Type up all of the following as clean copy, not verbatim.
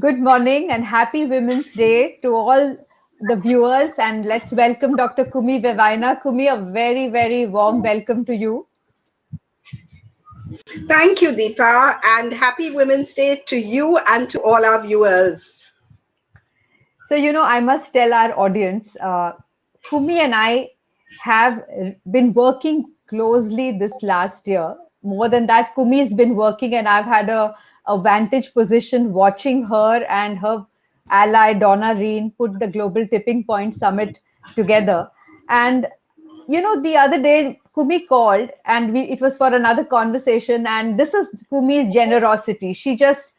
Good morning and happy Women's Day to all the viewers. And let's welcome Dr. Coomi Vevaina. Coomi, a very, very warm welcome to you. Thank you, Deepa, and happy Women's Day to you and to all our viewers. So, I must tell our audience, Coomi and I have been working closely this last year. More than that, Kumi's been working, and I've had a vantage position watching her and her ally, Donna Reen, put the Global Tipping Point Summit together. And the other day Kumi called and it was for another conversation, and this is Kumi's generosity. She just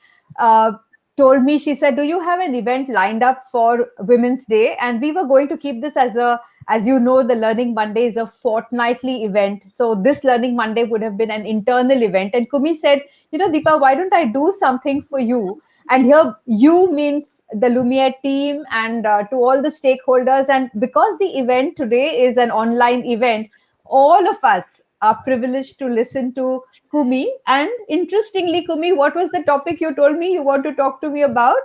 told me, she said, do you have an event lined up for Women's Day? And we were going to keep this as you know, the Learning Monday is a fortnightly event. So this Learning Monday would have been an internal event. And Kumi said, Deepa, why don't I do something for you? And here you means the Lumiere team and to all the stakeholders. And because the event today is an online event, all of us are privileged to listen to Kumi. And interestingly, Kumi, what was the topic you told me you want to talk to me about?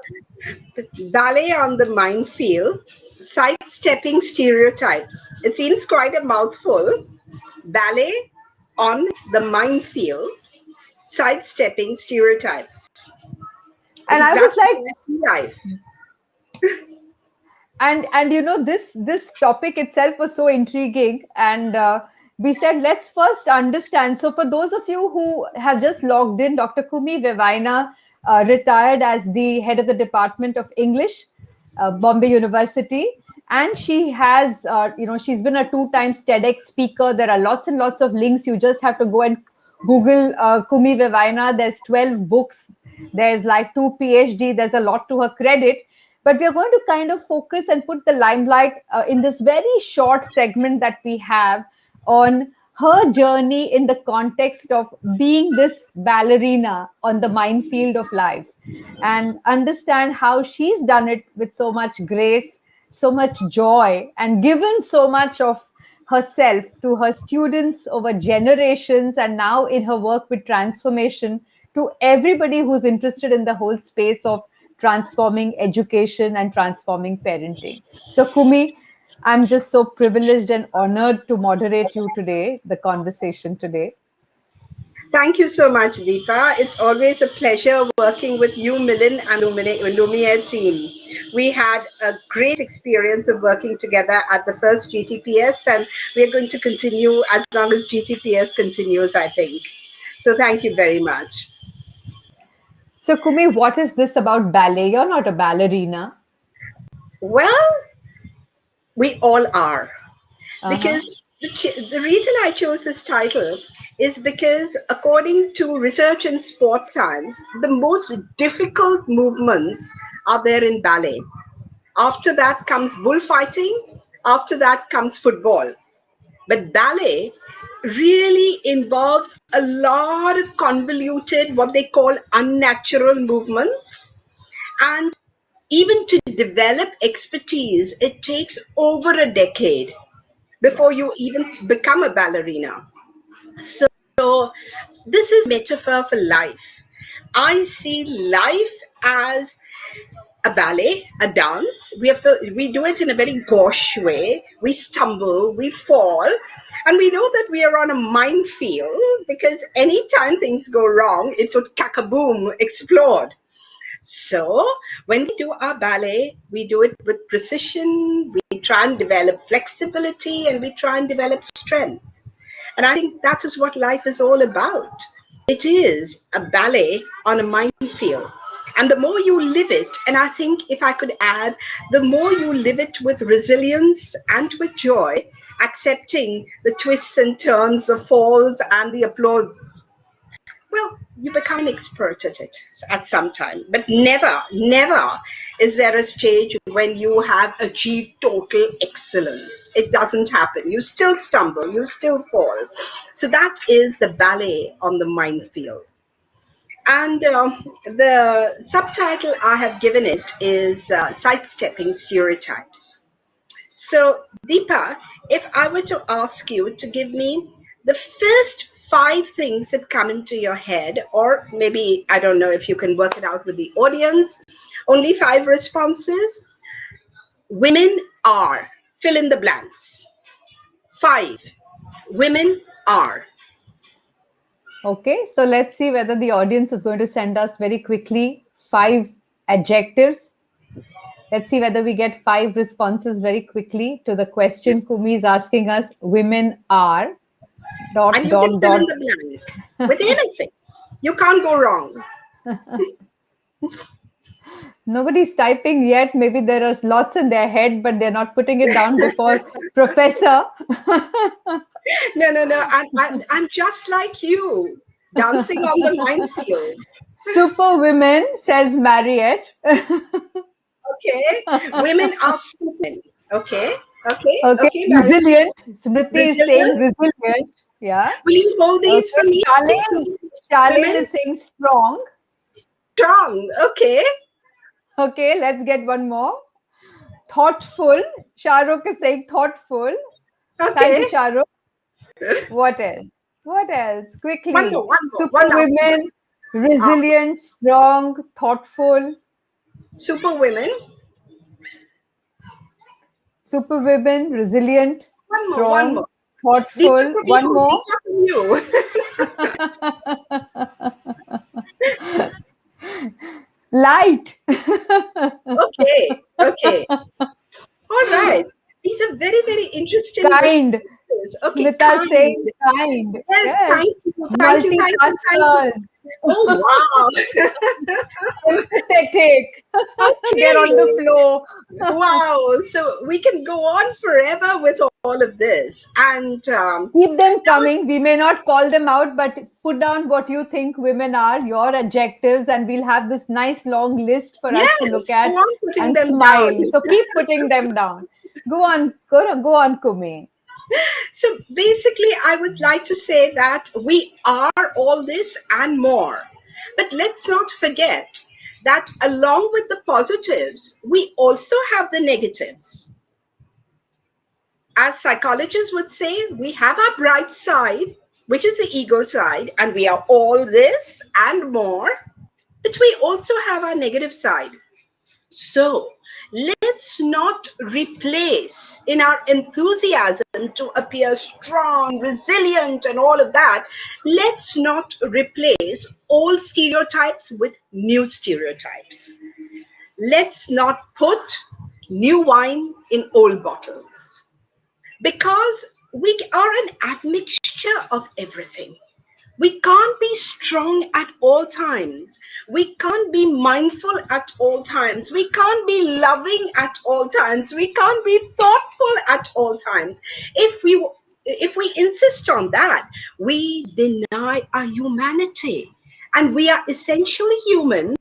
Ballet on the Minefield, sidestepping stereotypes. It seems quite a mouthful. Ballet on the Minefield, sidestepping stereotypes. And I was like, life. and this topic itself was so intriguing, and we said let's first understand. So for those of you who have just logged in, Dr. Coomi Vevaina retired as the head of the Department of English, Bombay University, and she has she's been a 2-time TEDx speaker. There are lots and lots of links. You just have to go and Google Coomi Vevaina. There's 12 books. There's like 2 PhD. There's a lot to her credit. But we're going to kind of focus and put the limelight in this very short segment that we have on her journey in the context of being this ballerina on the minefield of life, and understand how she's done it with so much grace, so much joy, and given so much of herself to her students over generations, and now in her work with transformation to everybody who's interested in the whole space of transforming education and transforming parenting. So, Kumi, I'm just so privileged and honored to moderate you today, the conversation today. Thank you so much, Deepa. It's always a pleasure working with you, Milind, and Lumiere team. We had a great experience of working together at the first GTPS, and we're going to continue as long as GTPS continues, I think. So thank you very much. So, Kumi, what is this about ballet? You're not a ballerina. Well, we all are. Because the reason I chose this title is because according to research in sports science, the most difficult movements are there in ballet. After that comes bullfighting. After that comes football. But ballet really involves a lot of convoluted, what they call unnatural movements. And even to develop expertise, it takes over a decade before you even become a ballerina. So this is a metaphor for life. I see life as a ballet, a dance. We do it in a very gauche way. We stumble, we fall, and we know that we are on a minefield because anytime things go wrong, it could cack-a-boom, explode. So when we do our ballet, we do it with precision, we try and develop flexibility, and we try and develop strength. And I think that is what life is all about. It is a ballet on a minefield. And the more you live it, and I think if I could add, the more you live it with resilience and with joy, accepting the twists and turns, the falls and the applause, well, you become an expert at it at some time. But never, never is there a stage when you have achieved total excellence. It doesn't happen. You still stumble, you still fall. So that is the ballet on the minefield. And the subtitle I have given it is Sidestepping Stereotypes. So, Deepa, if I were to ask you to give me the first 5 things that come into your head, or maybe, I don't know if you can work it out with the audience, Only 5 responses. Women are. Fill in the blanks. 5. Women are. Okay, so let's see whether the audience is going to send us very quickly 5 adjectives. Let's see whether we get 5 responses very quickly to the question Kumi is asking us. Women are. And you can fill in the blank with anything. You can't go wrong. Nobody's typing yet. Maybe there is lots in their head, but they're not putting it down before Professor. No. I'm just like you, dancing on the minefield. Superwomen, says Marriott. Okay. Women are supermen. Okay. Resilient. Smriti is saying resilient. Yeah. Will you hold these for me? Charlene is saying strong. Strong. Okay. Okay, let's get one more. Thoughtful. Shahrukh is saying thoughtful. Okay. Thank you, Shahrukh. What else? What else? Quickly. One more. Superwomen, resilient, strong, thoughtful. Superwomen. Superwomen, resilient, strong, thoughtful. Deepa, One more. You. Light. Okay. All right. These are very, very interesting. Kind. Okay, Smita saying kind. Yes, thank you. Multitaskers. Oh, wow. Empathetic. Okay. They're on the floor. Wow. So we can go on forever with all of this. And keep them coming. We may not call them out, but put down what you think women are, your adjectives, and we'll have this nice long list for us to look at and smile. Down. So keep putting them down. Go on, Kumi. So basically, I would like to say that we are all this and more. But let's not forget that along with the positives, we also have the negatives. As psychologists would say, we have our bright side, which is the ego side, and we are all this and more. But we also have our negative side. So let's not replace in our enthusiasm to appear strong, resilient, and all of that. Let's not replace old stereotypes with new stereotypes. Let's not put new wine in old bottles, because we are an admixture of everything. We can't be strong at all times. We can't be mindful at all times. We can't be loving at all times. We can't be thoughtful at all times. If we insist on that, we deny our humanity. And we are essentially human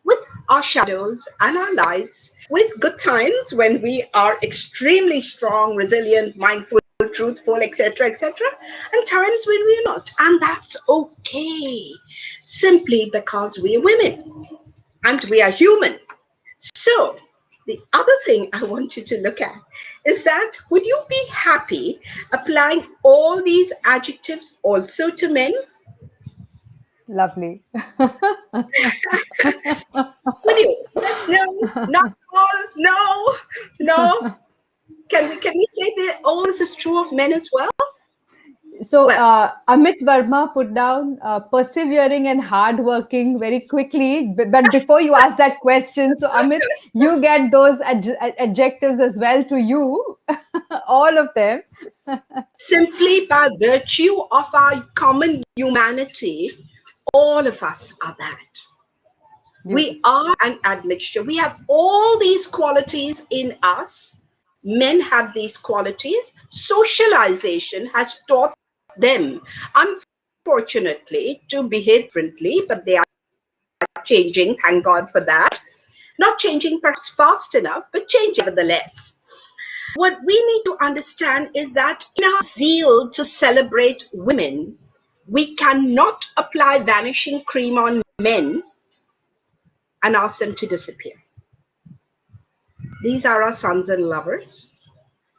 with our shadows and our lights, with good times when we are extremely strong, resilient, mindful, truthful, etc., and times when we're not. And that's okay, simply because we're women and we are human. So the other thing I want you to look at is that, would you be happy applying all these adjectives also to men? Lovely. Would you? Yes, no, not all, no. Can we say that all this is true of men as well? So Amit Verma put down persevering and hardworking very quickly. But before you ask that question, so Amit, you get those adjectives as well to you, all of them. Simply by virtue of our common humanity, all of us are that. We are an admixture. We have all these qualities in us. Men have these qualities. Socialization has taught them, unfortunately, to behave differently, but they are changing, thank God for that. Not changing perhaps fast enough, but changing nevertheless. What we need to understand is that in our zeal to celebrate women, we cannot apply vanishing cream on men and ask them to disappear. These are our sons and lovers.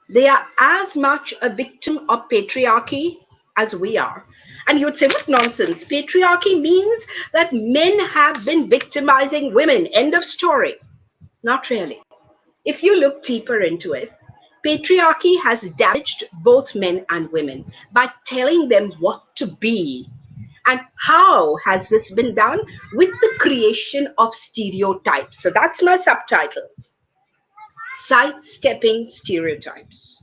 They are as much a victim of patriarchy as we are. And you would say, what nonsense? Patriarchy means that men have been victimizing women. End of story. Not really. If you look deeper into it, patriarchy has damaged both men and women by telling them what to be. And how has this been done? With the creation of stereotypes. So that's my subtitle: Sidestepping Stereotypes.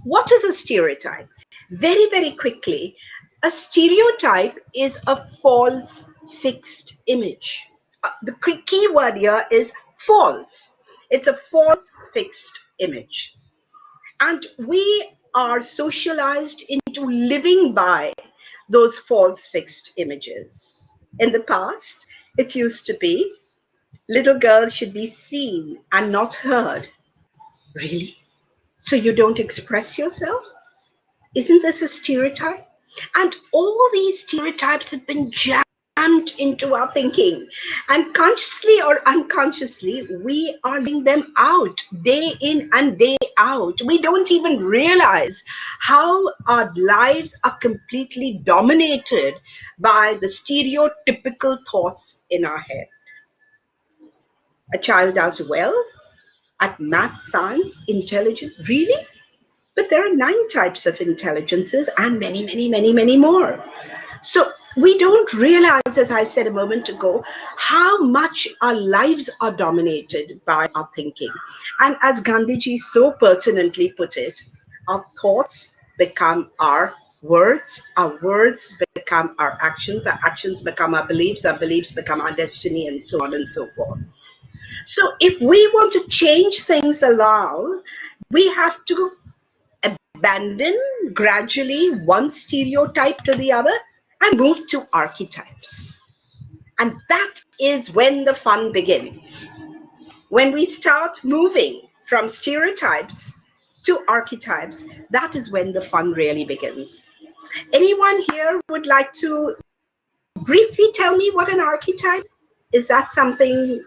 What is a stereotype? Very, very quickly, a stereotype is a false fixed image. The key word here is false. It's a false fixed image. And we are socialized into living by those false fixed images. In the past, it used to be little girls should be seen and not heard. Really? So you don't express yourself? Isn't this a stereotype? And all these stereotypes have been jammed into our thinking. And consciously or unconsciously, we are living them out day in and day out. We don't even realize how our lives are completely dominated by the stereotypical thoughts in our head. A child does well at math, science, intelligence. Really? But there are 9 types of intelligences and many, many, many, many more. So we don't realize, as I said a moment ago, how much our lives are dominated by our thinking. And as Gandhiji so pertinently put it, our thoughts become our words become our actions become our beliefs become our destiny, and so on and so forth. So if we want to change things along, we have to abandon gradually one stereotype to the other and move to archetypes. And that is when the fun begins. When we start moving from stereotypes to archetypes, that is when the fun really begins. Anyone here would like to briefly tell me what an archetype is? Is that something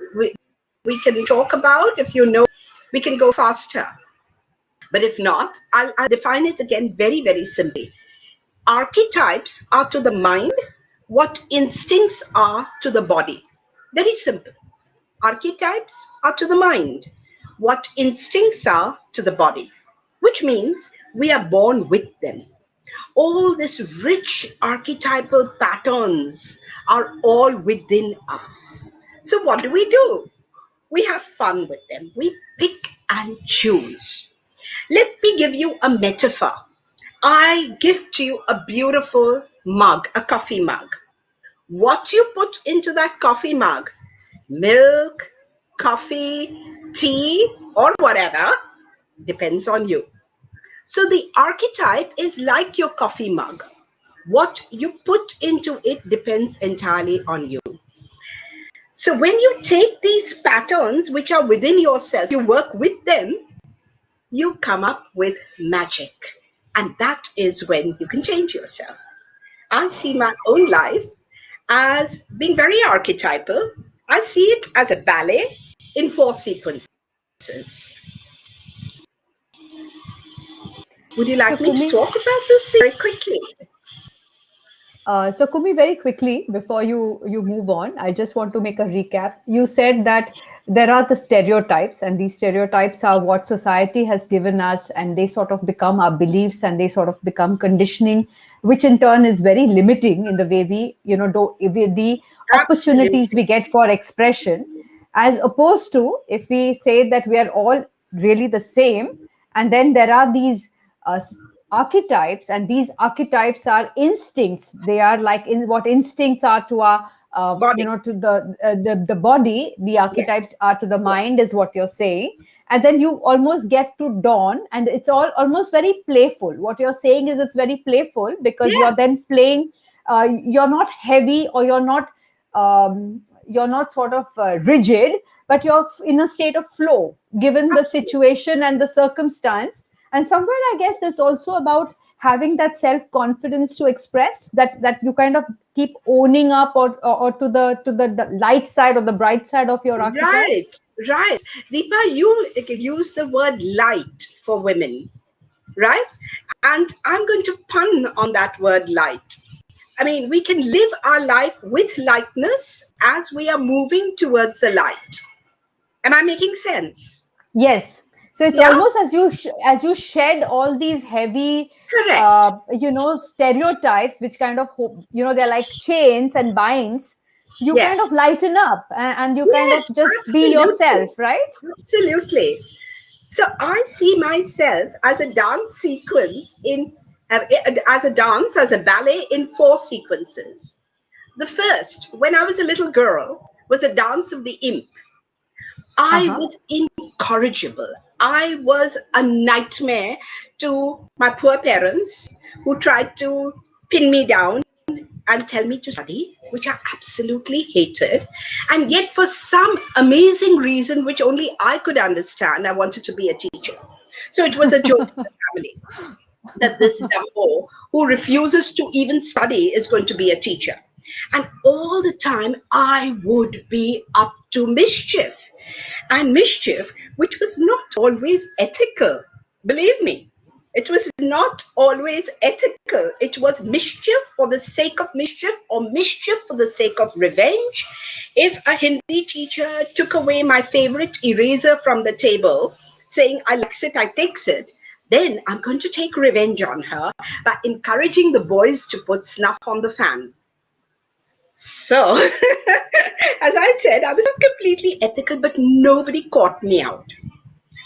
we can talk about? If you know, we can go faster. But if not, I'll define it again very, very simply. Archetypes are to the mind what instincts are to the body. Very simple. Archetypes are to the mind what instincts are to the body, which means we are born with them. All these rich archetypal patterns are all within us. So what do? We have fun with them. We pick and choose. Let me give you a metaphor. I give to you a beautiful mug, a coffee mug. What you put into that coffee mug, milk, coffee, tea, or whatever, depends on you. So the archetype is like your coffee mug. What you put into it depends entirely on you. So when you take these patterns which are within yourself, you work with them, you come up with magic. And that is when you can change yourself. I see my own life as being very archetypal. I see it as a ballet in 4 sequences. Would you like So, me to Kumi, talk about this very quickly? So Kumi, very quickly before you move on, I just want to make a recap. You said that there are the stereotypes, and these stereotypes are what society has given us, and they sort of become our beliefs, and they sort of become conditioning, which in turn is very limiting in the way we, the opportunities Absolutely. we get for expression, as opposed to if we say that we are all really the same, and then there are these archetypes, and these archetypes are instincts. They are like in what instincts are to our Body. to the body, the Yes. archetypes are to the mind, Yes. is what you're saying. And then you almost get to dawn, and it's all almost very playful. What you're saying is it's very playful, because you're then Yes. playing, you're not heavy, or you're not sort of rigid, but you're in a state of flow given the Absolutely. situation and the circumstance. And somewhere I guess it's also about having that self confidence to express that you kind of keep owning up, or to the light side or the bright side of your archetype. Right. Right. Deepa, you use the word light for women, right? And I'm going to pun on that word light. I mean, we can live our life with lightness as we are moving towards the light. Am I making sense? Yes. So it's Yeah, almost as you shed all these heavy, correct. stereotypes, which kind of, they're like chains and binds. You kind of Yes, lighten up, and you kind of yes, just be absolutely. yourself, right? Absolutely. So I see myself as a dance sequence as a ballet in four sequences. The first, when I was a little girl, was a dance of the imp. Uh I huh. was incorrigible. I was a nightmare to my poor parents who tried to pin me down and tell me to study, which I absolutely hated. And yet, for some amazing reason, which only I could understand, I wanted to be a teacher. So it was a joke in the family that this Dumbo who refuses to even study is going to be a teacher. And all the time, I would be up to mischief and mischief, which was not always ethical. Believe me, it was not always ethical. It was mischief for the sake of mischief or mischief for the sake of revenge. If a Hindi teacher took away my favorite eraser from the table, saying, I likes it, I takes it, then I'm going to take revenge on her by encouraging the boys to put snuff on the fan. So, as I said, I was not completely ethical, but nobody caught me out.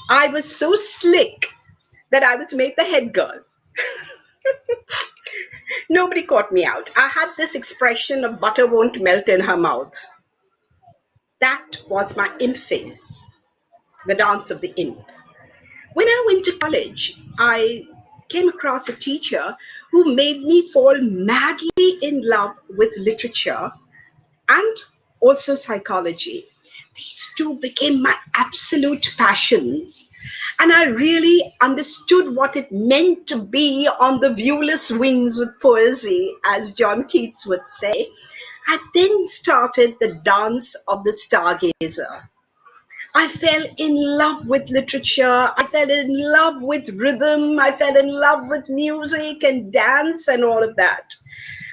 I was so slick that I was made the head girl. Nobody caught me out. I had this expression of butter won't melt in her mouth. That was my imp phase, the dance of the imp. When I went to college, I came across a teacher who made me fall madly in love with literature and also psychology. These two became my absolute passions. And I really understood what it meant to be on the viewless wings of poesy, as John Keats would say. I then started the dance of the stargazer. I fell in love with literature. I fell in love with rhythm. I fell in love with music and dance and all of that.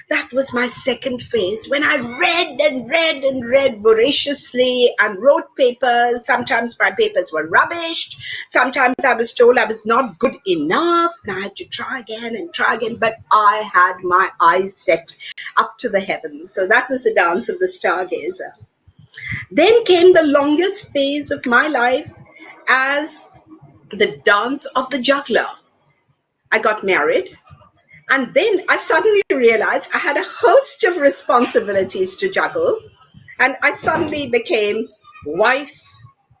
That was my second phase when I read and read and read voraciously and wrote papers. Sometimes my papers were rubbished. Sometimes I was told I was not good enough and I had to try again and try again. But I had my eyes set up to the heavens. So that was the dance of the stargazer. Then came the longest phase of my life as the dance of the juggler. I got married. And then I suddenly realized I had a host of responsibilities to juggle. And I suddenly became wife,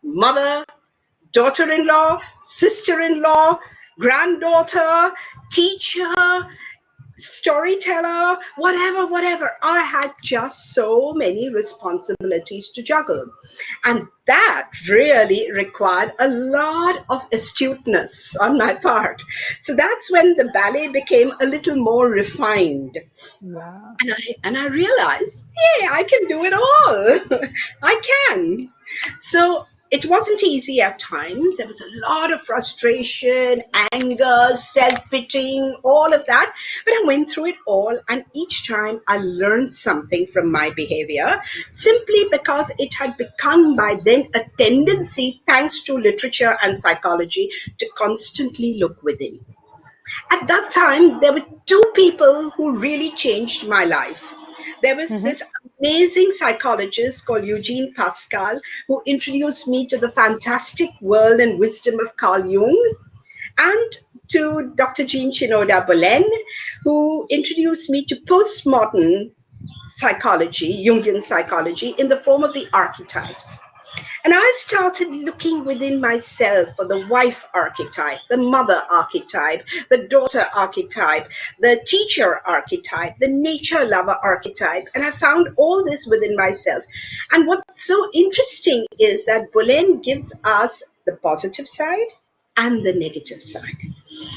mother, daughter in law, sister in law, granddaughter, teacher, storyteller, whatever. I had just so many responsibilities to juggle. And that really required a lot of astuteness on my part. So that's when the ballet became a little more refined. Yeah. And I realized, hey, I can do it all. I can. So it wasn't easy at times. There was a lot of frustration, anger, self-pitying, all of that. But I went through it all, and each time I learned something from my behavior simply because it had become by then a tendency, thanks to literature and psychology, to constantly look within. At that time, there were two people who really changed my life. There was Mm-hmm. this amazing psychologist called Eugene Pascal who introduced me to the fantastic world and wisdom of Carl Jung, and to Dr. Jean Shinoda Bolen, who introduced me to postmodern psychology, Jungian psychology, in the form of the archetypes. And I started looking within myself for the wife archetype, the mother archetype, the daughter archetype, the teacher archetype, the nature lover archetype. And I found all this within myself. And what's so interesting is that Bolen gives us the positive side and the negative side.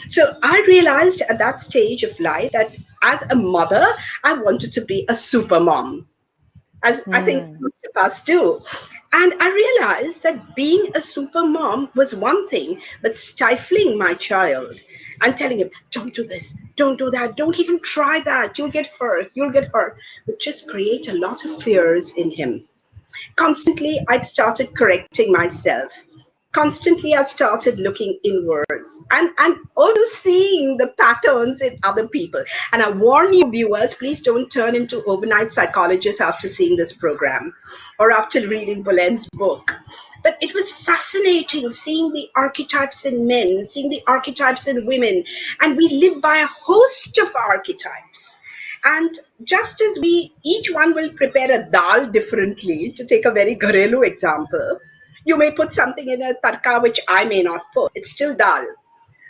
So I realized at that stage of life that as a mother, I wanted to be a super mom, as I think Mm. most of us do. And I realized that being a super mom was one thing, but stifling my child and telling him, don't do this, don't do that, don't even try that, you'll get hurt, would just create a lot of fears in him. Constantly, I started correcting myself. Constantly, I started looking inwards and also seeing the patterns in other people. And I warn you, viewers, please don't turn into overnight psychologists after seeing this program or after reading Bolen's book. But it was fascinating seeing the archetypes in men, seeing the archetypes in women. And we live by a host of archetypes. And just as we, each one will prepare a dal differently, to take a very Gharelu example, you may put something in a tarka which I may not put. It's still dal.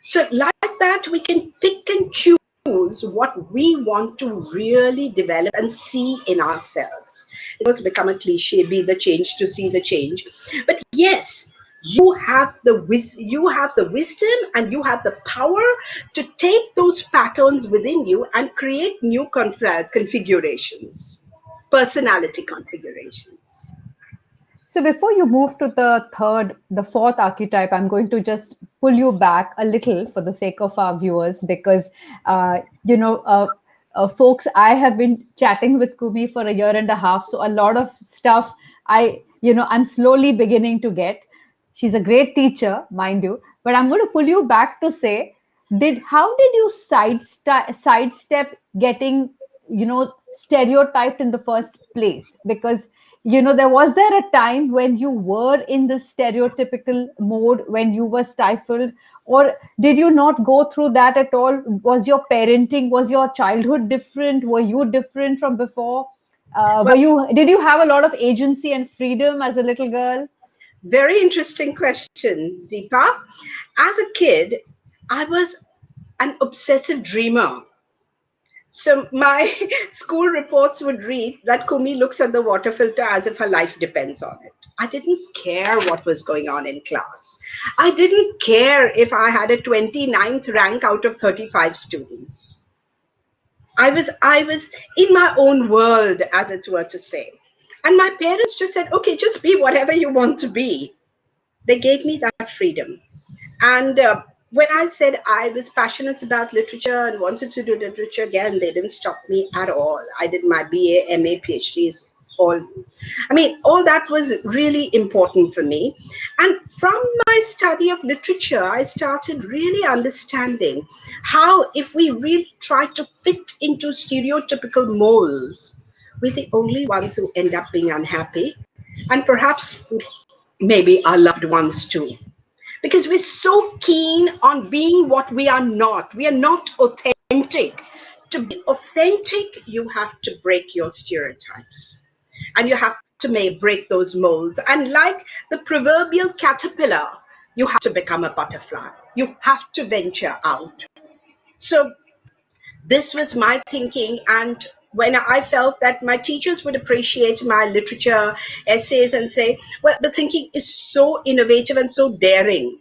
So like that, we can pick and choose what we want to really develop and see in ourselves. It was become a cliche, be the change to see the change. But yes, you have the wisdom and you have the power to take those patterns within you and create new configurations, personality configurations. So before you move to the fourth archetype, I'm going to just pull you back a little for the sake of our viewers, because folks, I have been chatting with Kumi for a year and a half, so a lot of stuff I'm slowly beginning to get. She's a great teacher, mind you, but I'm going to pull you back to say, how did you sidestep getting stereotyped in the first place? Because there a time when you were in this stereotypical mode, when you were stifled, or did you not go through that at all? Was your childhood different? Were you different from before? Well, Did you have a lot of agency and freedom as a little girl? very interesting question, Deepa. As a kid, I was an obsessive dreamer. So my school reports would read that Kumi looks at the water filter as if her life depends on it. I didn't care what was going on in class. I didn't care if I had a 29th rank out of 35 students. I was in my own world, as it were to say. And my parents just said, okay, just be whatever you want to be. They gave me that freedom. And when I said I was passionate about literature and wanted to do literature, again, they didn't stop me at all. I did my BA, MA, PhDs, all that was really important for me. And from my study of literature, I started really understanding how, if we really try to fit into stereotypical molds, we're the only ones who end up being unhappy, and perhaps maybe our loved ones too, because we're so keen on being what we are not. We are not authentic. To be authentic, you have to break your stereotypes and you have to break those molds. And like the proverbial caterpillar, you have to become a butterfly. You have to venture out. So this was my thinking. And when I felt that my teachers would appreciate my literature essays and say, well, the thinking is so innovative and so daring.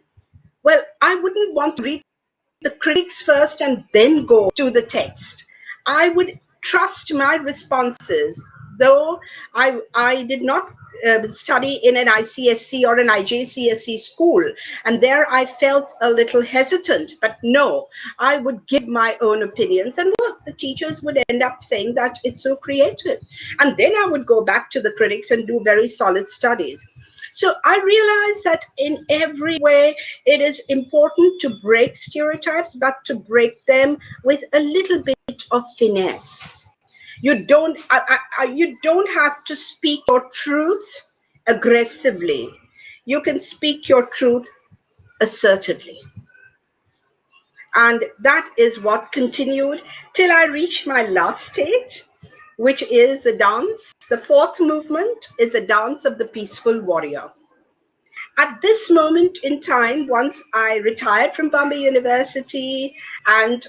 Well, I wouldn't want to read the critics first and then go to the text. I would trust my responses, though I did not study in an ICSC or an IJCSC school, and there I felt a little hesitant. But no, I would give my own opinions, and look, the teachers would end up saying that it's so creative. And then I would go back to the critics and do very solid studies. So I realized that in every way, it is important to break stereotypes, but to break them with a little bit of finesse. You don't have to speak your truth aggressively. You can speak your truth assertively. And that is what continued till I reached my last stage, which is a dance. The fourth movement is a dance of the peaceful warrior. At this moment in time, once I retired from Bombay University, and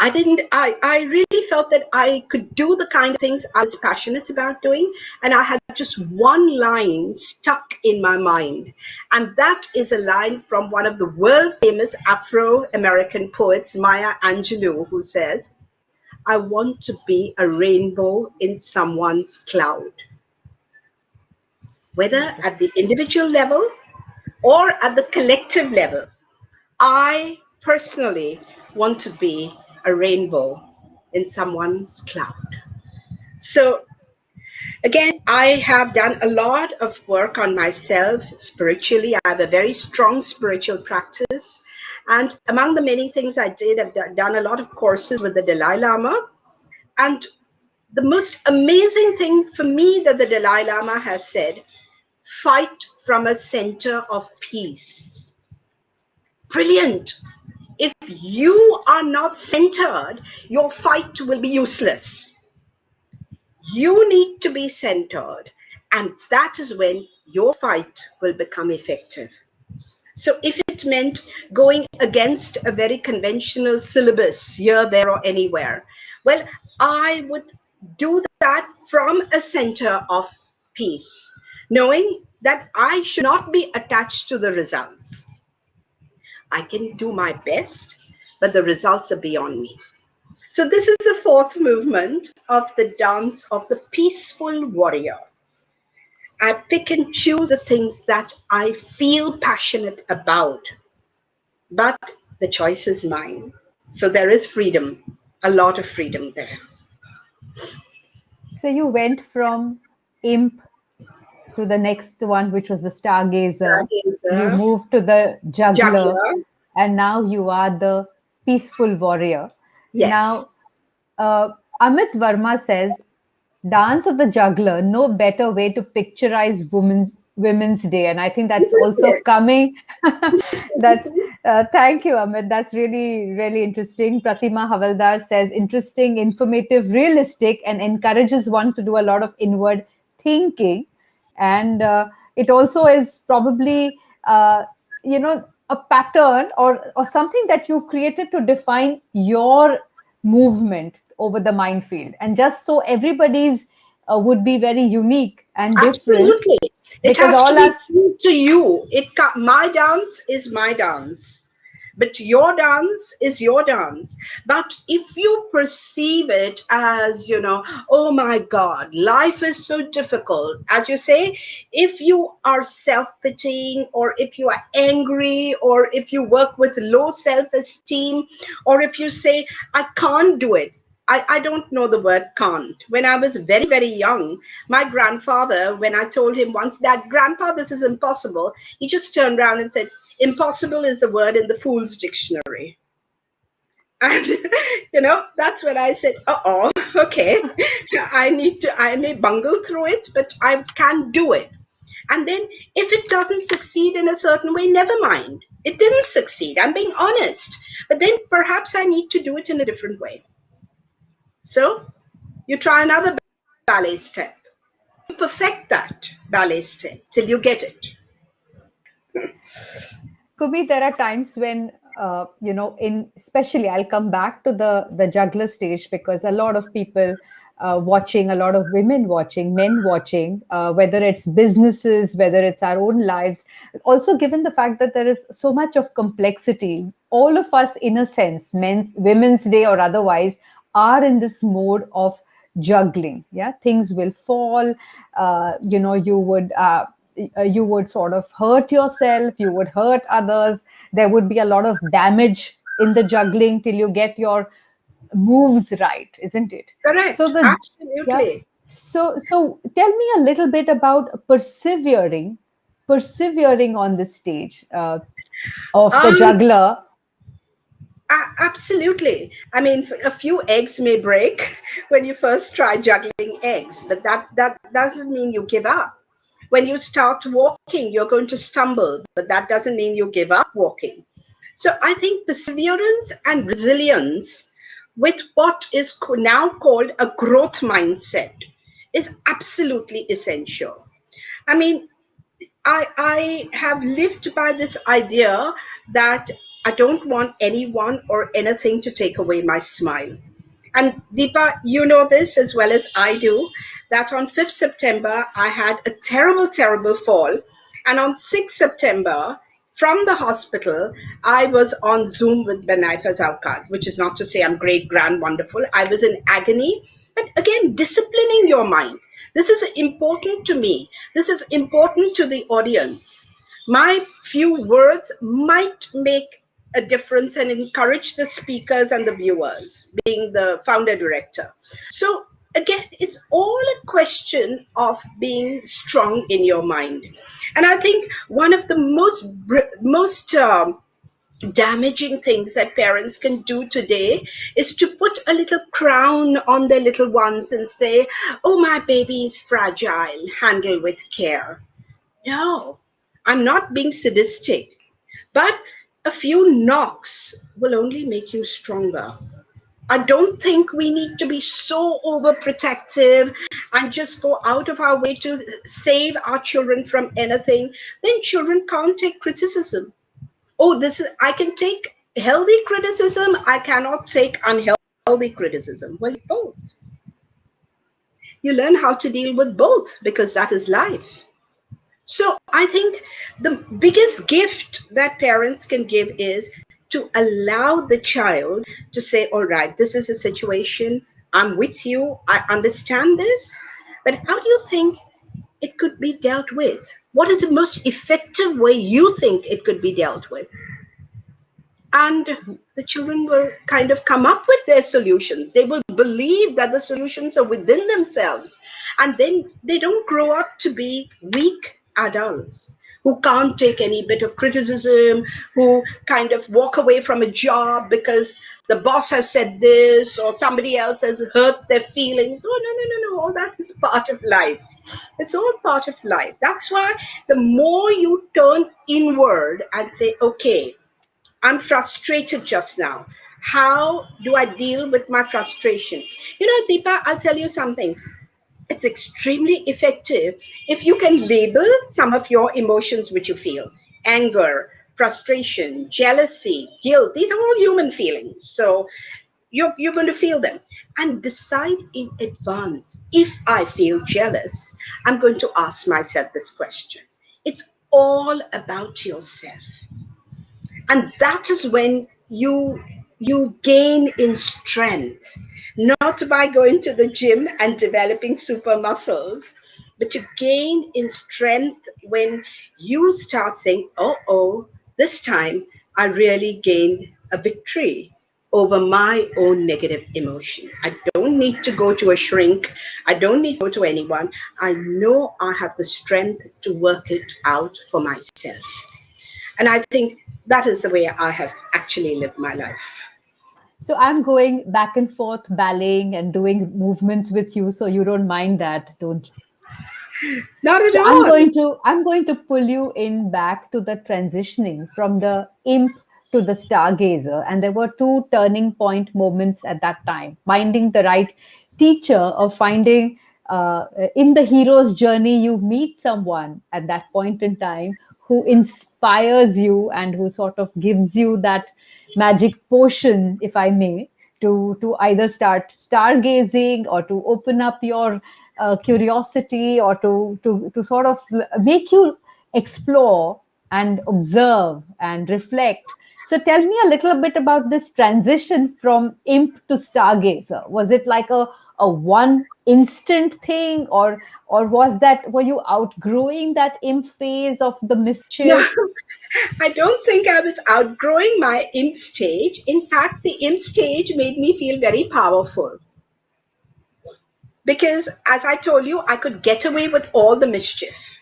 I really felt that I could do the kind of things I was passionate about doing. And I had just one line stuck in my mind. And that is a line from one of the world famous Afro-American poets, Maya Angelou, who says, I want to be a rainbow in someone's cloud. Whether at the individual level or at the collective level, I personally want to be a rainbow in someone's cloud. So Again, I have done a lot of work on myself spiritually. I have a very strong spiritual practice. And among the many things I did, I've done a lot of courses with the Dalai Lama. And the most amazing thing for me that the Dalai Lama has said, fight from a center of peace. Brilliant. If you are not centered, your fight will be useless. You need to be centered, and that is when your fight will become effective. So, if it meant going against a very conventional syllabus here, there, or anywhere, well, I would do that from a center of peace, knowing that I should not be attached to the results. I can do my best, but the results are beyond me. So, this is the fourth movement of the dance of the peaceful warrior. I pick and choose the things that I feel passionate about, but the choice is mine. So, there is freedom, a lot of freedom there. So you went from imp to the next one, which was the stargazer. You Stargazer, moved to the juggler, juggler, and now you are the peaceful warrior. yes. Now, Amit Verma says, "Dance of the juggler, no better way to picturize Women's Day," and I think that's also coming. That's thank you, Amit. That's really interesting. Pratima Havaldar says, "Interesting, informative, realistic, and encourages one to do a lot of inward thinking." And it also is probably a pattern or something that you've created to define your movement over the minefield, and just so everybody's would be very unique and different, Absolutely. It because has to all be us true to you. My dance is my dance, but your dance is your dance. But if you perceive it as, oh my God, life is so difficult, as you say, if you are self-pitying, or if you are angry, or if you work with low self-esteem, or if you say, I can't do it. I don't know the word can't. When I was very, very young, my grandfather, when I told him once that, Grandpa, this is impossible, he just turned around and said, impossible is a word in the Fool's Dictionary. And, that's when I said, okay, I may bungle through it, but I can do it. And then if it doesn't succeed in a certain way, never mind. It didn't succeed. I'm being honest. But then perhaps I need to do it in a different way. So you try another ballet step. You perfect that ballet step till you get it. Could be there are times when in especially I'll come back to the juggler stage, because a lot of people watching, a lot of women watching, men watching, whether it's businesses, whether it's our own lives, also given the fact that there is so much of complexity, all of us in a sense, Women's Day or otherwise, are in this mode of juggling. Yeah, things will fall. You would sort of hurt yourself, you would hurt others, there would be a lot of damage in the juggling till you get your moves right, isn't it? So Correct. the yeah Absolutely. so tell me a little bit about persevering on this stage of the Um, juggler. Absolutely. I mean, a few eggs may break when you first try juggling eggs, but that doesn't mean you give up. When you start walking, you're going to stumble, but that doesn't mean you give up walking. So I think perseverance and resilience with what is now called a growth mindset is absolutely essential. I mean, I have lived by this idea that I don't want anyone or anything to take away my smile. And Deepa, you know this as well as I do, that on 5th September, I had a terrible, terrible fall. And on 6th September, from the hospital, I was on Zoom with Benaifa Zawkat, which is not to say I'm great, grand, wonderful. I was in agony. But again, disciplining your mind. This is important to me. This is important to the audience. My few words might make a difference and encourage the speakers and the viewers, being the founder director. So again, it's all a question of being strong in your mind. And I think one of the most damaging things that parents can do today is to put a little crown on their little ones and say, oh, my baby is fragile, handle with care. No, I'm not being sadistic, but a few knocks will only make you stronger. I don't think we need to be so overprotective and just go out of our way to save our children from anything. Then children can't take criticism. Oh, this is, I can take healthy criticism, I cannot take unhealthy criticism. Well, both. You learn how to deal with both because that is life. So I think the biggest gift that parents can give is to allow the child to say, all right, this is a situation, I'm with you, I understand this, but how do you think it could be dealt with? What is the most effective way you think it could be dealt with? And the children will kind of come up with their solutions. They will believe that the solutions are within themselves. And then they don't grow up to be weak adults who can't take any bit of criticism, who kind of walk away from a job because the boss has said this or somebody else has hurt their feelings. Oh, no, no, no, no. All that is part of life. It's all part of life. That's why the more you turn inward and say, okay, I'm frustrated just now. How do I deal with my frustration? You know, Deepa, I'll tell you something. It's extremely effective if you can label some of your emotions which you feel: anger, frustration, jealousy, guilt. These are all human feelings. So you're going to feel them and decide in advance. If I feel jealous, I'm going to ask myself this question. It's all about yourself, and that is when you gain in strength, not by going to the gym and developing super muscles, but you gain in strength when you start saying, oh, this time I really gained a victory over my own negative emotion. I don't need to go to a shrink, I don't need to go to anyone. I know I have the strength to work it out for myself. And I think that is the way I have actually lived my life. So I'm going back and forth balleting and doing movements with you, so you don't mind that, don't you? Not at So all. I'm going to pull you in back to the transitioning from the imp to the stargazer, and there were two turning point moments at that time: finding the right teacher, or finding in the hero's journey you meet someone at that point in time who inspires you and who sort of gives you that magic potion, if I may, to either start stargazing or to open up your curiosity, or to sort of make you explore and observe and reflect. So tell me a little bit about this transition from imp to stargazer. Was it like a one instant thing, or was that, were you outgrowing that imp phase of the No, mischief? I don't think I was outgrowing my imp stage. In fact, the imp stage made me feel very powerful because, as I told you, I could get away with all the mischief.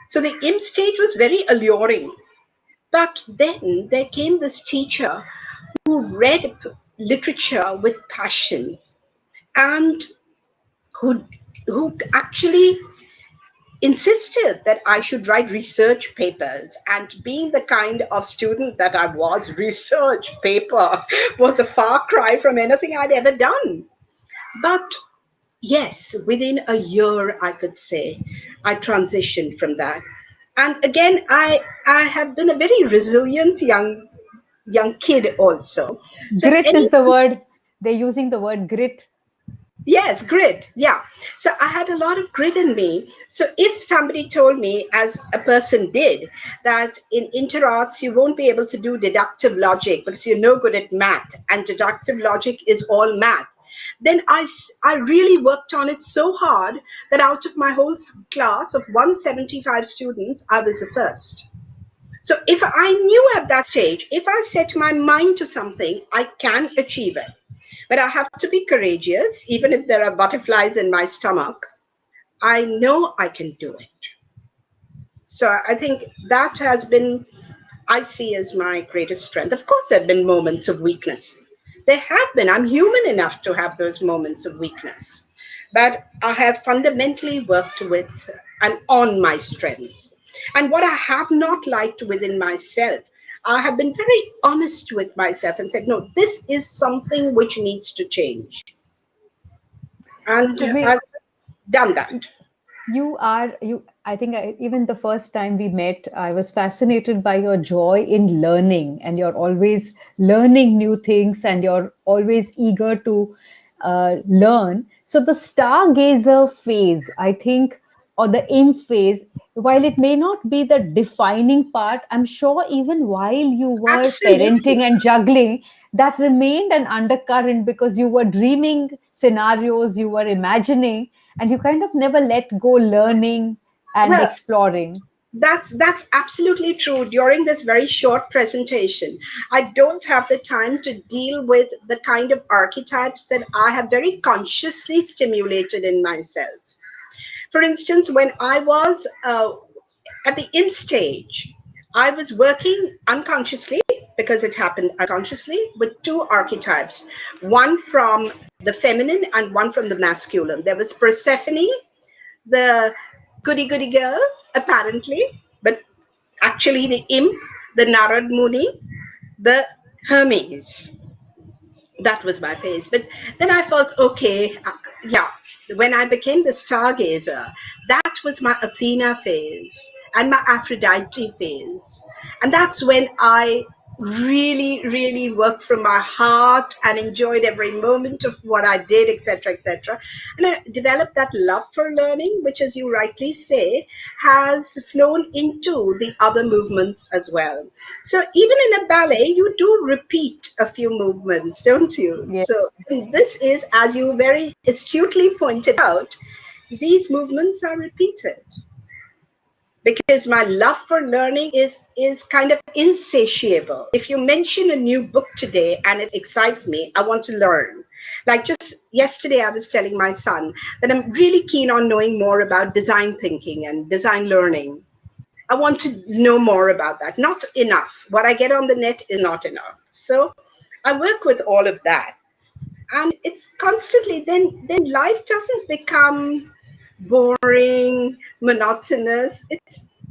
So the imp stage was very alluring. But then there came this teacher who read literature with passion and who who actually insisted that I should write research papers. And being the kind of student that I was, research paper was a far cry from anything I'd ever done. But yes, within a year, I could say, I transitioned from that. And again, I have been a very resilient young kid also. So Grit any is the word. They're using the word grit. Yes, grit. Yeah. So I had a lot of grit in me. So if somebody told me, as a person did, that in inter arts you won't be able to do deductive logic because you're no good at math and deductive logic is all math, then I really worked on it so hard that out of my whole class of 175 students, I was the first. So if I knew at that stage, if I set my mind to something, I can achieve it. But I have to be courageous, even if there are butterflies in my stomach. I know I can do it. So I think that has been, I see as my greatest strength. Of course, there have been moments of weakness. There have been. I'm human enough to have those moments of weakness. But I have fundamentally worked with and on my strengths. And what I have not liked within myself, I have been very honest with myself and said, no, this is something which needs to change. And Coomi, I've done that. you I think even the first time we met, I was fascinated by your joy in learning, and you're always learning new things, and you're always eager to learn. So the stargazer phase, I think, or the imp phase, while it may not be the defining part, I'm sure even while you were Absolutely. parenting and juggling, that remained an undercurrent, because you were dreaming scenarios, you were imagining, and you kind of never let go learning and Well, exploring. that's absolutely true. During this very short presentation, I don't have the time to deal with the kind of archetypes that I have very consciously stimulated in myself. For instance, when I was at the imp stage, I was working unconsciously, because it happened unconsciously, with two archetypes, one from the feminine and one from the masculine. There was Persephone, the goody goody girl, apparently, but actually the imp, the Narad Muni, the Hermes. That was my phase. But then I felt, okay, yeah, when I became the stargazer, that was my Athena phase and my Aphrodite phase. And that's when I really, really worked from my heart and enjoyed every moment of what I did, etc., etc. And I developed that love for learning, which, as you rightly say, has flown into the other movements as well. So even in a ballet, you do repeat a few movements, don't you? Yeah. So this is, as you very astutely pointed out, these movements are repeated because my love for learning is kind of insatiable. If you mention a new book today and it excites me, I want to learn. Like just yesterday, I was telling my son that I'm really keen on knowing more about design thinking and design learning. I want to know more about that. Not enough. What I get on the net is not enough. So I work with all of that. And it's constantly, then life doesn't become boring, monotonous.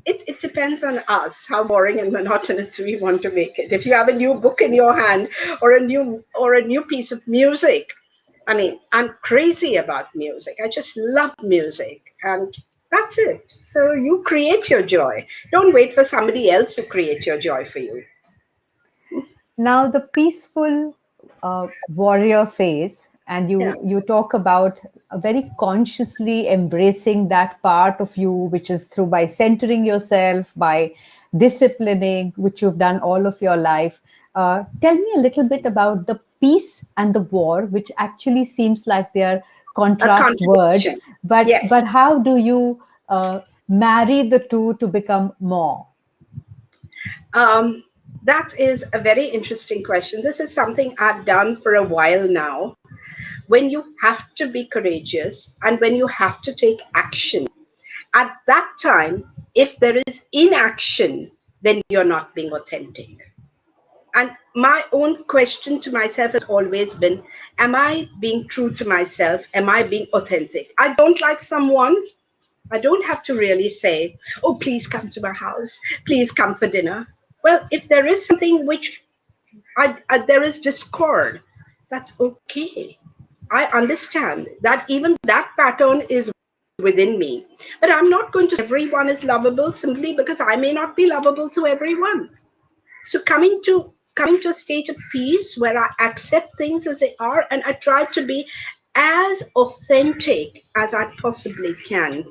It depends on us how boring and monotonous we want to make it. If you have a new book in your hand or a new piece of music, I mean, I'm crazy about music. I just love music. And that's it. So you create your joy. Don't wait for somebody else to create your joy for you. Now the peaceful warrior phase, and Yeah. you talk about very consciously embracing that part of you, which is through by centering yourself, by disciplining, which you've done all of your life. Tell me a little bit about the peace and the war, which actually seems like they're A contrast words, contradiction. but Yes. how do you marry the two to become more? Um, that is a very interesting question. This is something I've done for a while now. When you have to be courageous and when you have to take action, at that time, if there is inaction, then you're not being authentic. And my own question to myself has always been, am I being true to myself? Am I being authentic? I don't like someone. I don't have to really say, oh, please come to my house. Please come for dinner. Well, if there is something which there is discord, that's okay. I understand that even that pattern is within me. But I'm not going to say everyone is lovable simply because I may not be lovable to everyone. So coming to a state of peace where I accept things as they are and I try to be as authentic as I possibly can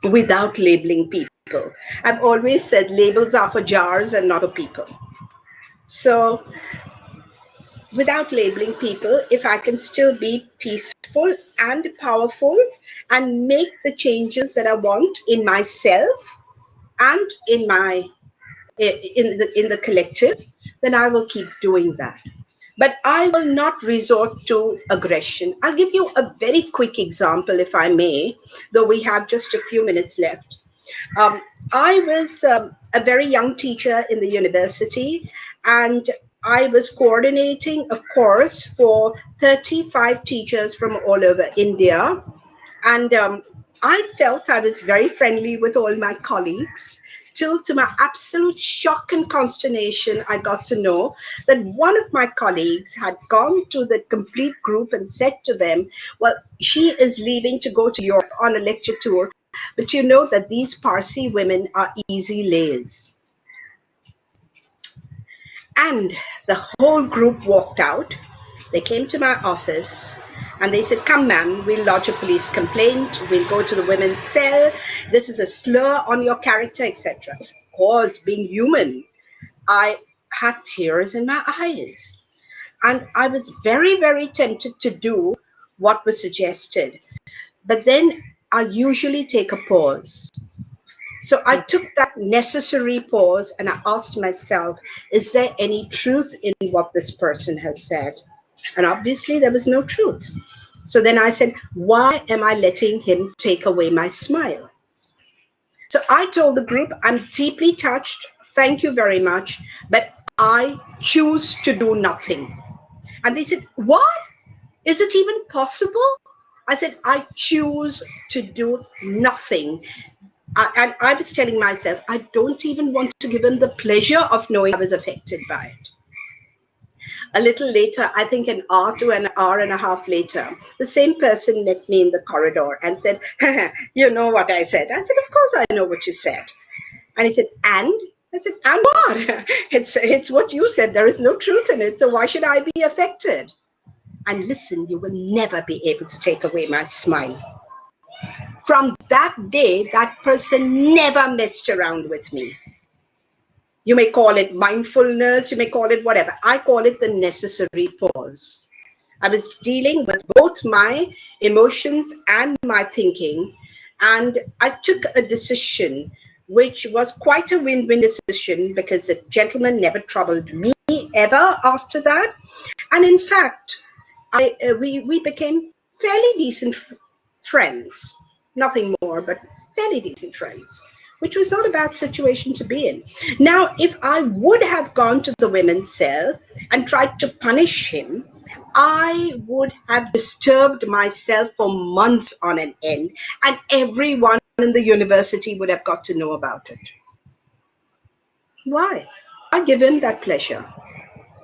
without labeling people. I've always said labels are for jars and not for people. So without labeling people, if I can still be peaceful and powerful and make the changes that I want in myself and in the collective, then I will keep doing that. but I will not resort to aggression. I'll give you a very quick example, if I may, though we have just a few minutes left. Um, I was a very young teacher in the university, and I was coordinating a course for 35 teachers from all over India. And I felt I was very friendly with all my colleagues. Till, to my absolute shock and consternation, I got to know that one of my colleagues had gone to the complete group and said to them, well, she is leaving to go to Europe on a lecture tour, but you know that these Parsi women are easy layers. And the whole group walked out. They came to my office and they said, come, ma'am, we'll lodge a police complaint. We'll go to the women's cell. This is a slur on your character, etc. Of course, being human, I had tears in my eyes. And I was very, very tempted to do what was suggested. But then I usually take a pause. So I took that necessary pause and I asked myself, is there any truth in what this person has said? And obviously there was no truth. So then I said, why am I letting him take away my smile? So I told the group, I'm deeply touched. Thank you very much. But I choose to do nothing. And they said, what? Is it even possible? I said, I choose to do nothing. And I was telling myself, I don't even want to give him the pleasure of knowing I was affected by it. A little later, I think an hour to an hour and a half later, the same person met me in the corridor and said, you know what I said? I said, of course I know what you said. And he said, and? I said, and what? It's what you said. There is no truth in it. So why should I be affected? And listen, you will never be able to take away my smile. From that day, that person never messed around with me. You may call it mindfulness, you may call it whatever. I call it the necessary pause. I was dealing with both my emotions and my thinking, and I took a decision which was quite a win-win decision because the gentleman never troubled me ever after that. And in fact, we became fairly decent friends. Nothing more, but fairly decent friends, which was not a bad situation to be in. Now, if I would have gone to the women's cell and tried to punish him, I would have disturbed myself for months on an end, and everyone in the university would have got to know about it. Why? I give him that pleasure.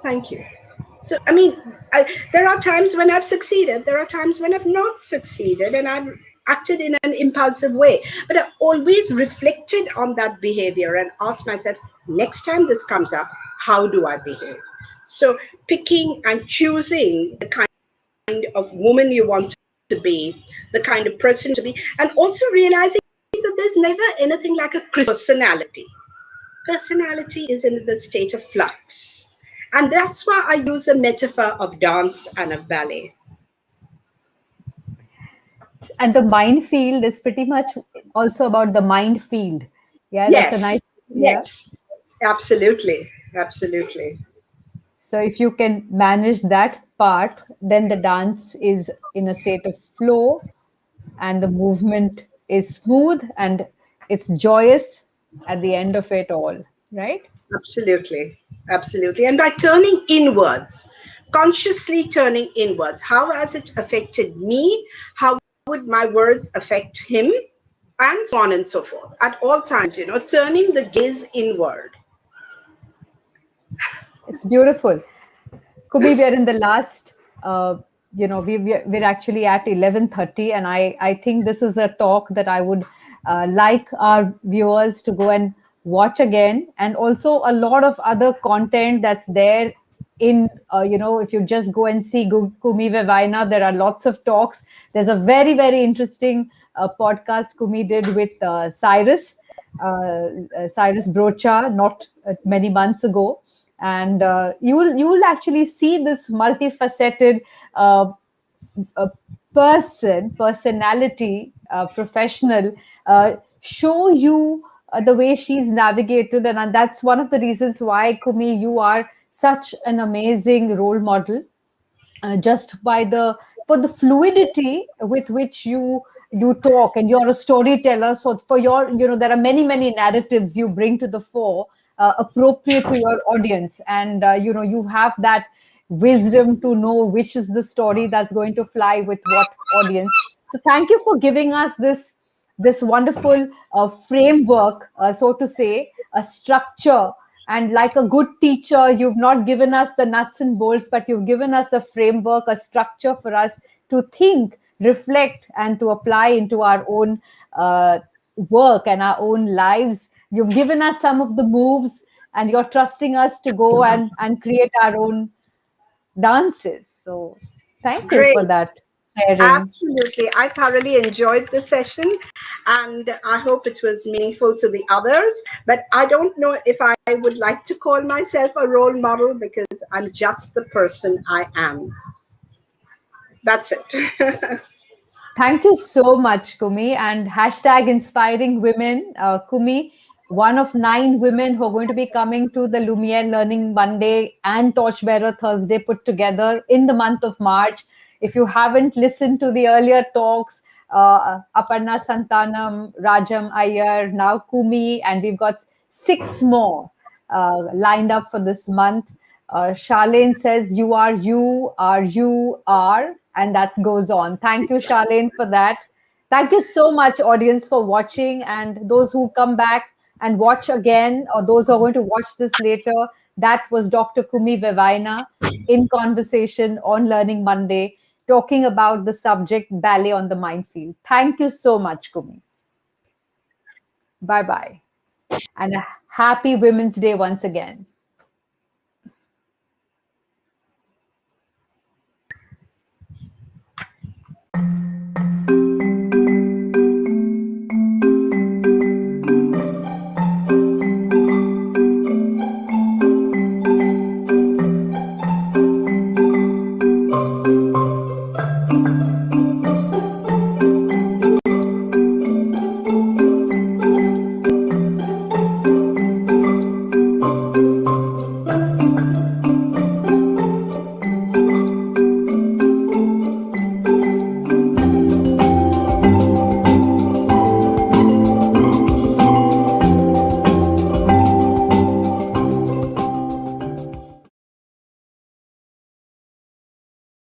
Thank you. So, I mean, there are times when I've succeeded, there are times when I've not succeeded, and I've acted in an impulsive way. But I've always reflected on that behavior and asked myself, next time this comes up, how do I behave? So, picking and choosing the kind of woman you want to be, the kind of person to be, and also realizing that there's never anything like a personality. Personality is in the state of flux. And that's why I use a metaphor of dance and of ballet. And the mind field is pretty much also about the mind field. Yeah, that's a Yes, nice, yeah. yes, absolutely, absolutely. So if you can manage that part, then the dance is in a state of flow and the movement is smooth and it's joyous at the end of it all, right? Absolutely, absolutely. And by turning inwards, consciously turning inwards, how has it affected me? How would my words affect him? And so on and so forth. At all times, turning the gaze inward. It's beautiful. Coomi, we are in the last, we're actually at 11:30, and I think this is a talk that I would like our viewers to go and watch again, and also a lot of other content that's there in, if you just go and see Coomi Vevaina, there are lots of talks. There's a very, very interesting podcast Coomi did with Cyrus Brocha, not many months ago. And you will actually see this multifaceted personality, professional, show you the way she's navigated, and that's one of the reasons why, Coomi, you are such an amazing role model, just by the for the fluidity with which you talk, and you're a storyteller. So for your, there are many narratives you bring to the fore, appropriate to your audience, and you have that wisdom to know which is the story that's going to fly with what audience. So thank you for giving us this wonderful framework, so to say, a structure. And like a good teacher, you've not given us the nuts and bolts, but you've given us a framework, a structure for us to think, reflect, and to apply into our own work and our own lives. You've given us some of the moves, and you're trusting us to go and create our own dances. So thank you for Great. that sharing. Absolutely. I thoroughly enjoyed the session and I hope it was meaningful to the others. But I don't know if I would like to call myself a role model because I'm just the person I am. That's it. Thank you so much, Kumi. And hashtag inspiring women. Kumi, one of 9 women who are going to be coming to the Lumiere Learning Monday and Torchbearer Thursday put together in the month of March. If you haven't listened to the earlier talks, Aparna Santanam, Rajam Iyer, now Kumi, and we've got 6 more lined up for this month. Charlene says, "You are you, are you are," and that goes on. Thank you, Charlene, for that. Thank you so much, audience, for watching, and those who come back and watch again, or those who are going to watch this later. That was Dr. Coomi Vevaina in conversation on Learning Monday, talking about the subject ballet on the minefield. Thank you so much, Coomi. Bye bye. And a happy Women's Day once again.